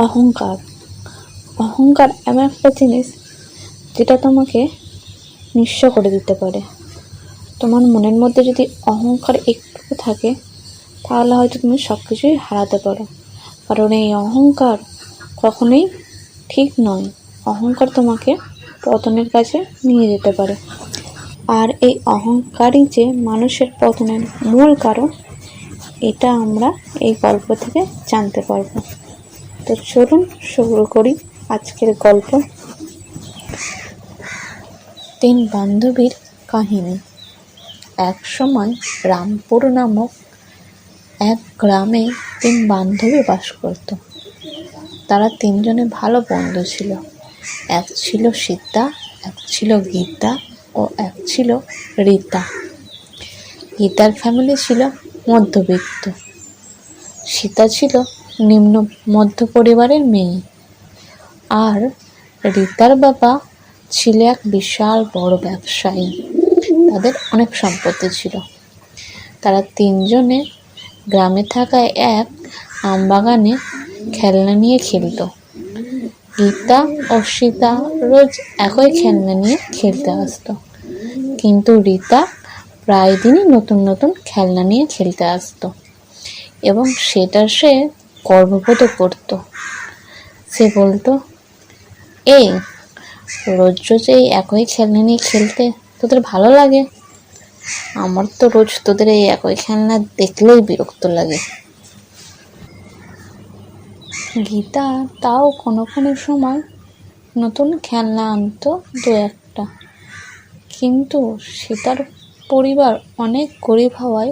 অহংকার। অহংকার এমন একটা জিনিস যেটা তোমাকে নিঃস্ব করে দিতে পারে। তোমার মনের মধ্যে যদি অহংকার একটু থাকে তাহলে হয়তো তুমি সব কিছুই হারাতে পারো। কারণ এই অহংকার কখনোই ঠিক নয়। অহংকার তোমাকে পতনের কাছে নিয়ে যেতে পারে। আর এই অহংকারই যে মানুষের পতনের মূল কারণ, এটা আমরা এই গল্প থেকে জানতে পারবো। তো চলুন শুরু করি আজকের গল্প। 3 বান্ধবীর কাহিনী। এক সময় রামপুর নামক এক গ্রামে 3 বান্ধবী বাস করত। তারা 3 জনে ভালো বন্ধু ছিল। এক ছিল সীতা, এক ছিল গীতা ও এক ছিল রীতা। গীতার ফ্যামিলি ছিল মধ্যবিত্ত। সীতা ছিল নিম্ন মধ্য পরিবারের মেয়ে। আর রীতার বাবা ছিল এক বিশাল বড় ব্যবসায়ী। তাদের অনেক সম্পত্তি ছিল। তারা 3 জনে গ্রামে থাকা এক আমবাগানে খেলনা নিয়ে খেলত। গীতা ও সীতা রোজ একই খেলনা নিয়ে খেলতে আসতো, কিন্তু রীতা প্রায় দিনই নতুন নতুন খেলনা নিয়ে খেলতে আসতো এবং সেটা সে গর্ববোধ করত। সে বলতো, এই রোজ রোজ এই একই খেলনা নিয়ে খেলতে তোদের ভালো লাগে? আমার তো রোজ তোদের এই একই খেলনা দেখলেই বিরক্ত লাগে। গীতা তাও কোনো কোনো সময় নতুন খেলনা আনতো 2-1টা, কিন্তু সীতার পরিবার অনেক গরিব হওয়ায়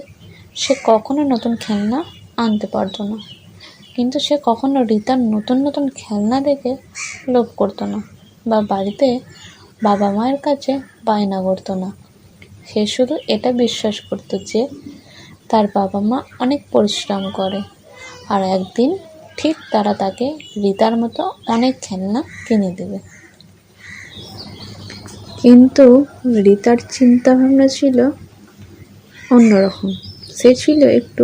সে কখনো নতুন খেলনা আনতে পারতো না। কিন্তু সে কখনো রীতার নতুন নতুন খেলনা দেখে লোভ করতো না বা বাড়িতে বাবা মায়ের কাছে বায়না করতো না। সে শুধু এটা বিশ্বাস করতো যে তার বাবা মা অনেক পরিশ্রম করে আর একদিন ঠিক তারা তাকে রীতার মতো অনেক খেলনা কিনে দেবে। কিন্তু রীতার চিন্তা ভাবনা ছিল অন্যরকম। সে ছিল একটু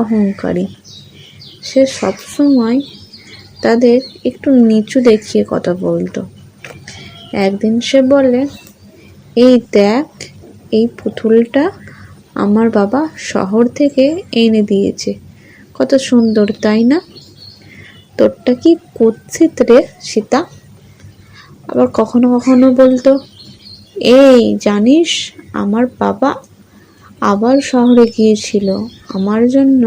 অহংকারী। সে সবসময় তাদের একটু নিচু দেখিয়ে কথা বলতো। একদিন সে বলে, এই দেখ, এই পুতুলটা আমার বাবা শহর থেকে এনে দিয়েছে। কত সুন্দর, তাই না? তোরটা কি কুৎসিত রে সীতা? আবার কখনো কখনো বলতো, এই জানিস, আমার বাবা আবার শহরে গিয়েছিল, আমার জন্য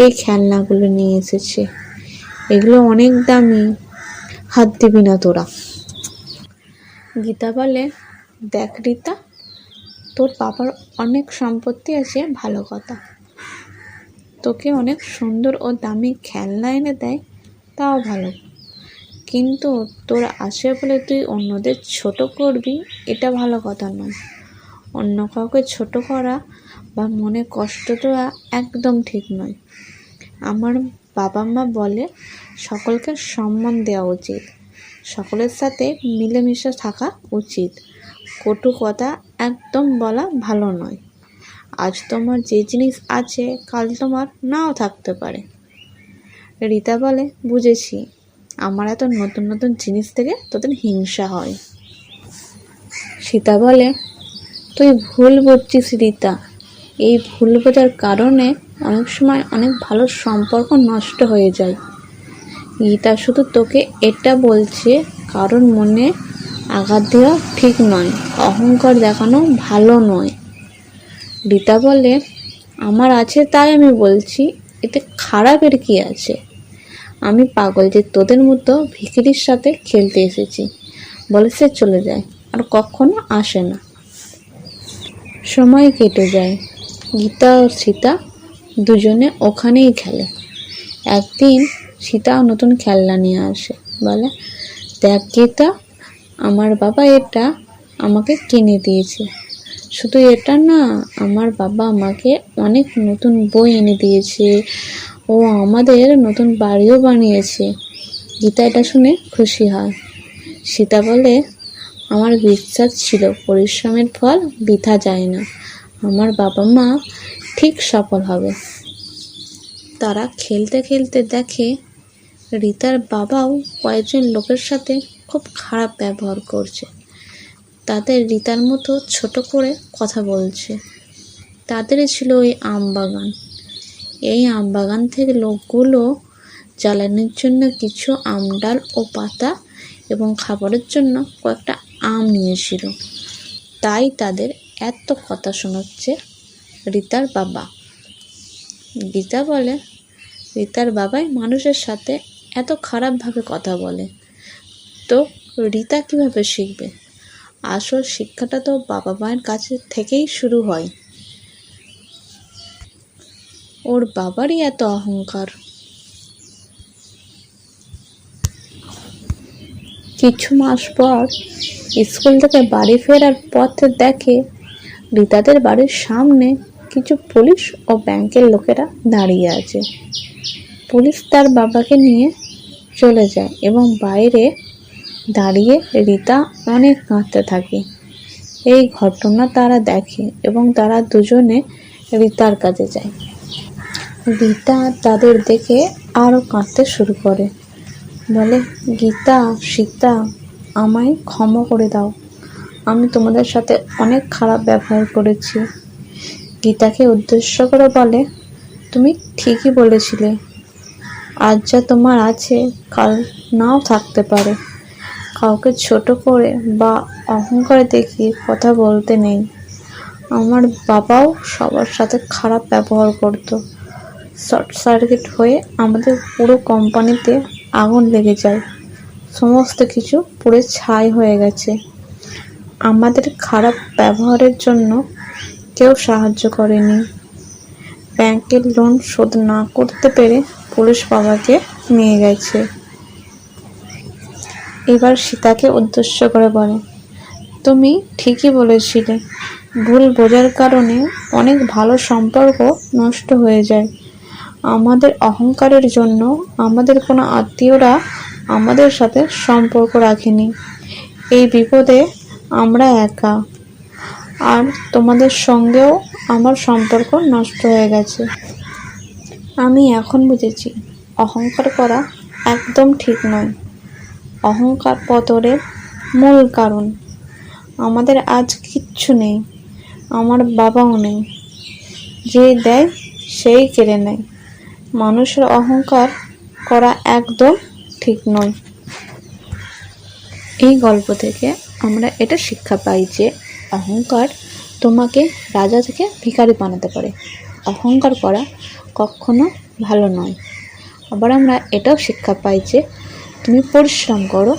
এই খেলনাগুলো নিয়ে এসেছে। এগুলো অনেক দামি, হাত দিবি না তোরা। গীতা বলে, দেখ রীতা, তোর বাবার অনেক সম্পত্তি আছে, ভালো কথা। তোকে অনেক সুন্দর ও দামি খেলনা এনে দেয়, তাও ভালো। কিন্তু তোর আছে বলে তুই অন্যদের ছোট করবি, এটা ভালো কথা নয়। অন্য কাউকে ছোট করা বা মনে কষ্ট দেওয়া একদম ঠিক নয়। আমার বাবা মা বলে সকলকে সম্মান দেওয়া উচিত, সকলের সাথে মিলেমিশে থাকা উচিত। কটু কথা একদম বলা ভালো নয়। আজ তোমার যে জিনিস আছে কাল তোমার নাও থাকতে পারে। রীতা বলে, বুঝেছি, আমার এত নতুন নতুন জিনিস থেকে তোদের হিংসা হয়। সীতা বলে, তুই ভুল বুঝছিস রীতা। এই ভুল বোঝার কারণে অনেক সময় অনেক ভালো সম্পর্ক নষ্ট হয়ে যায়। গীতা শুধু তোকে এটা বলছে কারণ মনে আঘাত দেওয়া ঠিক নয়, অহংকার দেখানো ভালো নয়। রীতা বলে, আমার আছে তাই আমি বলছি, এতে খারাপের কি আছে? আমি পাগল যে তোদের মতো ভিখিরির সাথে খেলতে এসেছি। বলে সে চলে যায় আর কখনো আসে না। সময় কেটে যায়। গীতা ও সীতা দুজনে ওখানেই খেলে। একদিন সীতা নতুন খেলনা নিয়ে আসে। বলে, দেখ গীতা, আমার বাবা এটা আমাকে কিনে দিয়েছে। শুধু এটা না, আমার বাবা আমাকে অনেক নতুন বই এনে দিয়েছে। ও আমাদের নতুন বাড়িও বানিয়েছে। গীতা এটা শুনে খুশি হয়। সীতা বলে, আমার বিশ্বাস ছিল পরিশ্রমের ফল বৃথা যায় না। আমার বাবা মা ঠিক সফল হবে। তারা খেলতে খেলতে দেখে রিতার বাবাও কয়েকজন লোকের সাথে খুব খারাপ ব্যবহার করছে। তাদের রিতার মতো ছোট করে কথা বলছে। তাদেরই ছিল ওই আম বাগান। এই আম বাগান থেকে লোকগুলো জ্বালানির জন্য কিছু আম ডাল ও পাতা এবং খাবারের জন্য কয়েকটা আম নিয়েছিল। তাই তাদের এত কথা শোনাচ্ছে রিতার বাবা। গীতা বলে, রিতার বাবাই মানুষের সাথে এত খারাপভাবে কথা বলে, তো রিতা কিভাবে শিখবে? আসল শিক্ষাটা তো বাবা মায়ের কাছে থেকেই শুরু হয়। ওর বাবারই এত অহংকার। কিছু মাস পর স্কুল থেকে বাড়ি ফেরার পথে দেখে রিতাদের বাড়ির সামনে কিছু পুলিশ ও ব্যাংকের লোকেরা দাঁড়িয়ে আছে। পুলিশ তার বাবাকে নিয়ে চলে যায় এবং বাইরে দাঁড়িয়ে রিতা অনেক কাঁদতে থাকে। এই ঘটনা তারা দেখে এবং তারা দুজনে রিতার কাছে যায়। রিতা তাদের দেখে আরও কাঁদতে শুরু করে, বলে, গীতা, সীতা, আমায় ক্ষমা করে দাও। আমি তোমাদের সাথে অনেক খারাপ ব্যবহার করেছি। গীতাকে উদ্দেশ্য করে বলে, তুমি ঠিকই বলেছিলে। আজ যা তোমার আছে কাল নাও থাকতে পারে। কাউকে ছোট করে বা অহংকারে দেখিয়ে কথা বলতে নেই। আমার বাবাও সবার সাথে খারাপ ব্যবহার করতো। শর্ট সার্কিট হয়ে আমাদের পুরো কোম্পানিতে আগুন লেগে যায়। সমস্ত কিছু পুড়ে ছাই হয়ে গেছে। আমাদের খারাপ ব্যবহারের জন্য কেউ সাহায্য করেনি। ব্যাংকের লোন শোধ না করতে পেরে পুলিশ বাবাকে নিয়ে গেছে। এবার সীতাকে উদ্দেশ্য করে বলে, তুমি ঠিকই বলেছিলে। ভুল বোঝার কারণে অনেক ভালো সম্পর্ক নষ্ট হয়ে যায়। আমাদের অহংকারের জন্য আমাদের কোনো আত্মীয়রা আমাদের সাথে সম্পর্ক রাখেনি। এই বিপদে আমরা একা। আর তোমাদের সঙ্গেও আমার সম্পর্ক নষ্ট হয়ে গেছে। আমি এখন বুঝেছি অহংকার করা একদম ঠিক নয়। অহংকার পতনের মূল কারণ। আমাদের আজ কিচ্ছু নেই, আমার বাবাও নেই। যে দেয় সেই কেড়ে নেয়। মানুষের অহংকার করা একদম ঠিক নয়। এই গল্প থেকে আমরা এটা শিক্ষা পাই যে অহংকার তোমাকে রাজা থেকে ভিখারি বানাতে পারে। অহংকার করা কখনো ভালো নয়। আবার আমরা এটাও শিক্ষা পাই যে তুমি পরিশ্রম করো,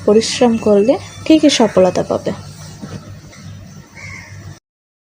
পরিশ্রম করলে ঠিকই সফলতা পাবে।